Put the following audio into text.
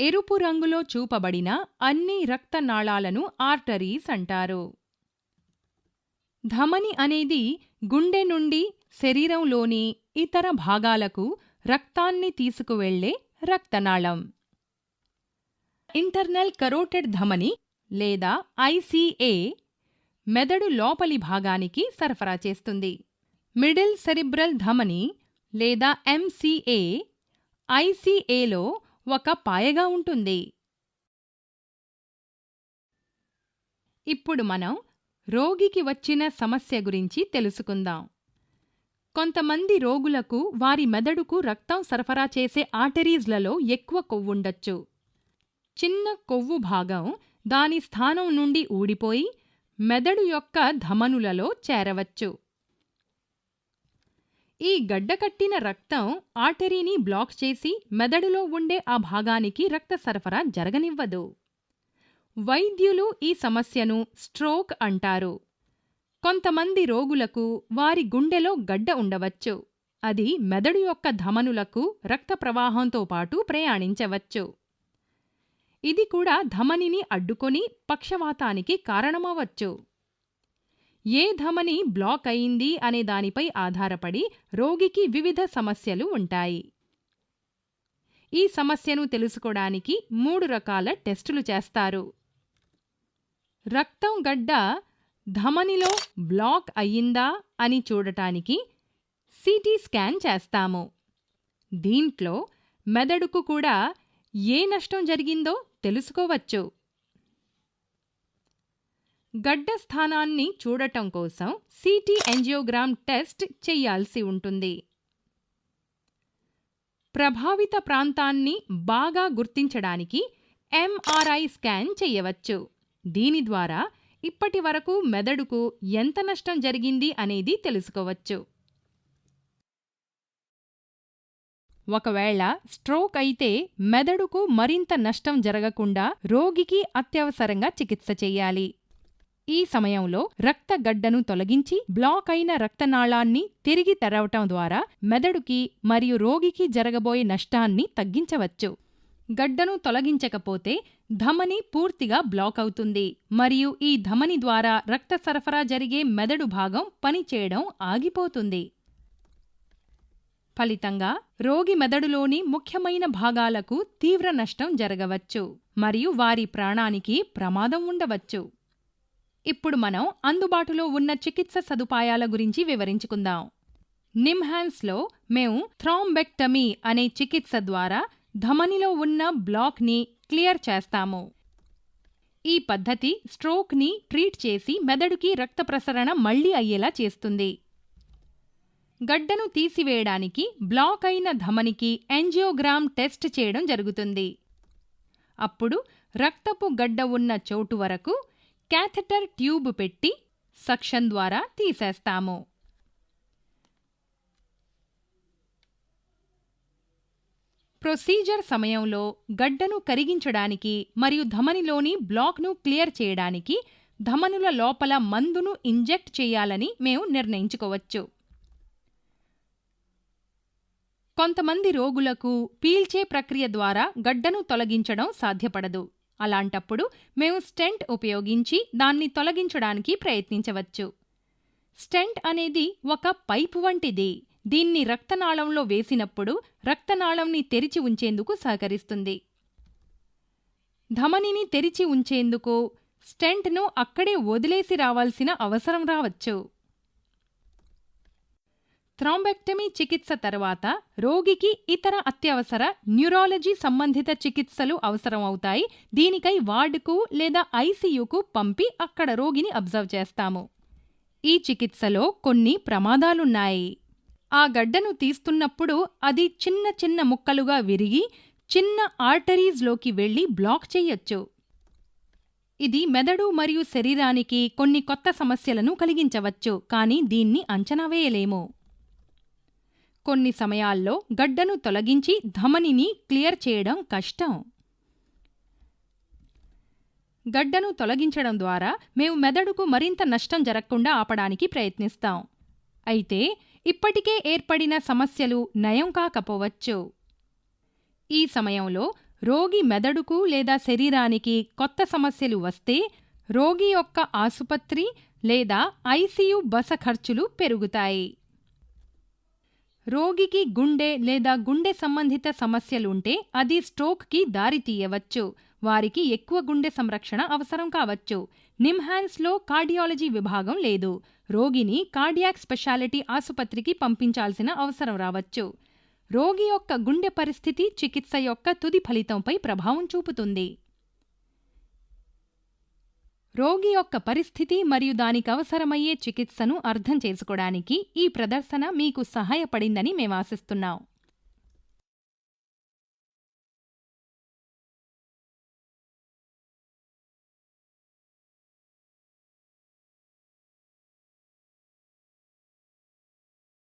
ఎరుపు రంగులో చూపబడిన అన్ని రక్తనాళాలను ఆర్టరీస్ అంటారు. ధమని అనేది గుండె నుండి శరీరంలోని ఇతర భాగాలకు రక్తాన్ని తీసుకువెళ్లే రక్తనాళం. ఇంటర్నల్ కరోటిడ్ ధమని లేదా ఐసిఏ మెదడు లోపలి భాగానికి సరఫరా చేస్తుంది. మిడిల్ సెరిబ్రల్ ధమని లేదా ఎంసిఏ ఐసిఏలో ఒక పాయగా ఉంటుంది. ఇప్పుడు మనం రోగికి వచ్చిన సమస్య గురించి తెలుసుకుందాం. కొంతమంది రోగులకు వారి మెదడుకు రక్తం సరఫరా చేసే ఆర్టరీస్లలో ఎక్కువ కొవ్వుండొచ్చు. చిన్న కొవ్వు భాగం దాని స్థానం నుండి ఊడిపోయి మెదడు యొక్క ధమనులలో చేరవచ్చు. ఈ గడ్డకట్టిన రక్తం ఆర్టరీని బ్లాక్ చేసి మెదడులో ఉండే ఆ భాగానికి రక్త సరఫరా జరగనివ్వదు. వైద్యులు ఈ సమస్యను స్ట్రోక్ అంటారు. కొంతమంది రోగులకు వారి గుండెలో గడ్డ ఉండవచ్చు. అది మెదడు యొక్క ధమనులకు రక్త ప్రవాహంతో పాటు ప్రయాణించవచ్చు. ఇది కూడా ధమనిని అడ్డుకొని పక్షవాతానికి కారణమవచ్చు. ఏ ధమని బ్లాక్ అయింది అనే దానిపై ఆధారపడి రోగికి వివిధ సమస్యలు ఉంటాయి. ఈ సమస్యను తెలుసుకోవడానికి 3 రకాల టెస్టులు చేస్తారు. రక్తం గడ్డ ధమనిలో బ్లాక్ అయ్యిందా అని చూడటానికి సిటీ స్కాన్ చేస్తాము. దీంట్లో మెదడుకు కూడా ఏ నష్టం జరిగిందో తెలుసుకోవచ్చు. గడ్డ స్థానాన్ని చూడటం కోసం సిటీ యాంజియోగ్రామ్ టెస్ట్ చెయ్యాల్సి ఉంటుంది. ప్రభావిత ప్రాంతాన్ని బాగా గుర్తించడానికి ఎంఆర్ఐ స్కాన్ చెయ్యవచ్చు. దీని ద్వారా ఇప్పటి వరకు మెదడుకు ఎంత నష్టం జరిగింది అనేది తెలుసుకోవచ్చు. ఒకవేళ స్ట్రోక్ అయితే మెదడుకు మరింత నష్టం జరగకుండా రోగికి అత్యవసరంగా చికిత్స చెయ్యాలి. ఈ సమయంలో రక్తగడ్డను తొలగించి బ్లాక్ అయిన రక్తనాళాన్ని తిరిగి తెరవటం ద్వారా మెదడుకి మరియు రోగికి జరగబోయే నష్టాన్ని తగ్గించవచ్చు. గడ్డను తొలగించకపోతే ధమని పూర్తిగా బ్లాక్ అవుతుంది మరియు ఈ ధమని ద్వారా రక్త సరఫరా జరిగే మెదడు భాగం పనిచేయడం ఆగిపోతుంది. ఫలితంగా రోగి మెదడులోని ముఖ్యమైన భాగాలకు తీవ్ర నష్టం జరగవచ్చు మరియు వారి ప్రాణానికి ప్రమాదం ఉండవచ్చు. ఇప్పుడు మనం అందుబాటులో ఉన్న చికిత్స సదుపాయాల గురించి వివరించుకుందాం. నిమ్హాన్స్లో మేము థ్రాంబెక్టమీ అనే చికిత్స ద్వారా ధమనిలో ఉన్న బ్లాక్ని క్లియర్ చేస్తాము. ఈ పద్ధతి స్ట్రోక్ని ట్రీట్ చేసి మెదడుకి రక్త ప్రసరణ మళ్లీ అయ్యేలా చేస్తుంది. గడ్డను తీసివేయడానికి బ్లాక్ అయిన ధమనికి యాంజియోగ్రామ్ టెస్ట్ చేయడం జరుగుతుంది. అప్పుడు రక్తపు గడ్డ ఉన్న చోటు వరకు క్యాథెటర్ ట్యూబ్ పెట్టి సక్షన్ ద్వారా తీసేస్తాము. ప్రొసీజర్ సమయంలో గడ్డను కరిగించడానికి మరియు ధమనిలోని బ్లాక్ను క్లియర్ చేయడానికి ధమనుల లోపల మందును ఇంజెక్ట్ చేయాలని మేము నిర్ణయించుకోవచ్చు. కొంతమంది రోగులకు పీల్చే ప్రక్రియ ద్వారా గడ్డను తొలగించడం సాధ్యపడదు. అలాంటప్పుడు మేము స్టెంట్ ఉపయోగించి దాన్ని తొలగించడానికి ప్రయత్నించవచ్చు. స్టెంట్ అనేది ఒక పైపు వంటిది. దీన్ని రక్తనాళంలో వేసినప్పుడు రక్తనాళంని తెరిచి ఉంచేందుకు సహకరిస్తుంది. ధమనిని తెరిచి ఉంచేందుకు స్టెంట్ను అక్కడే వదిలేసి రావాల్సిన అవసరం రావచ్చు. థ్రాంబెక్టమీ చికిత్స తర్వాత రోగికి ఇతర అత్యవసర న్యూరాలజీ సంబంధిత చికిత్సలు అవసరం అవుతాయి. దీనికై వార్డుకు లేదా ఐసీయూకు పంపి అక్కడ రోగిని అబ్జర్వ్ చేస్తాము. ఈ చికిత్సలో కొన్ని ప్రమాదాలున్నాయి. ఆ గడ్డను తీస్తున్నప్పుడు అది చిన్న చిన్న ముక్కలుగా విరిగి చిన్న ఆర్టరీస్లోకి వెళ్లి బ్లాక్ చెయ్యొచ్చు. ఇది మెదడు మరియు శరీరానికి కొన్ని కొత్త సమస్యలను కలిగించవచ్చు, కానీ దీన్ని అంచనా వేయలేము. కొన్ని సమయాల్లో గడ్డను తొలగించి ధమనిని క్లియర్ చేయడం కష్టం. గడ్డను తొలగించడం ద్వారా మేము మెదడుకు మరింత నష్టం జరగకుండా ఆపడానికి ప్రయత్నిస్తాం. అయితే ఇప్పటికే ఏర్పడిన సమస్యలు నయం కాకపోవచ్చు. ఈ సమయంలో రోగి మెదడుకు లేదా శరీరానికి కొత్త సమస్యలు వస్తే రోగి యొక్క ఆసుపత్రి లేదా ఐసీయూ బస ఖర్చులు పెరుగుతాయి. రోగికి గుండె లేదా గుండె సంబంధిత సమస్యలుంటే అది స్ట్రోక్కి దారితీయవచ్చు. వారికి ఎక్కువ గుండె సంరక్షణ అవసరం కావచ్చు. నిమ్హాన్స్లో కార్డియాలజీ విభాగం లేదు. రోగిని కార్డియాక్ స్పెషాలిటీ ఆసుపత్రికి పంపించాల్సిన అవసరం రావచ్చు. రోగి యొక్క గుండె పరిస్థితి చికిత్స యొక్క తుది ఫలితంపై ప్రభావం చూపుతుంది. రోగి యొక్క పరిస్థితి మరియు దానికి అవసరమయ్యే చికిత్సను అర్థం చేసుకోవడానికి ఈ ప్రదర్శన మీకు సహాయపడిందని మేము ఆశిస్తున్నాం.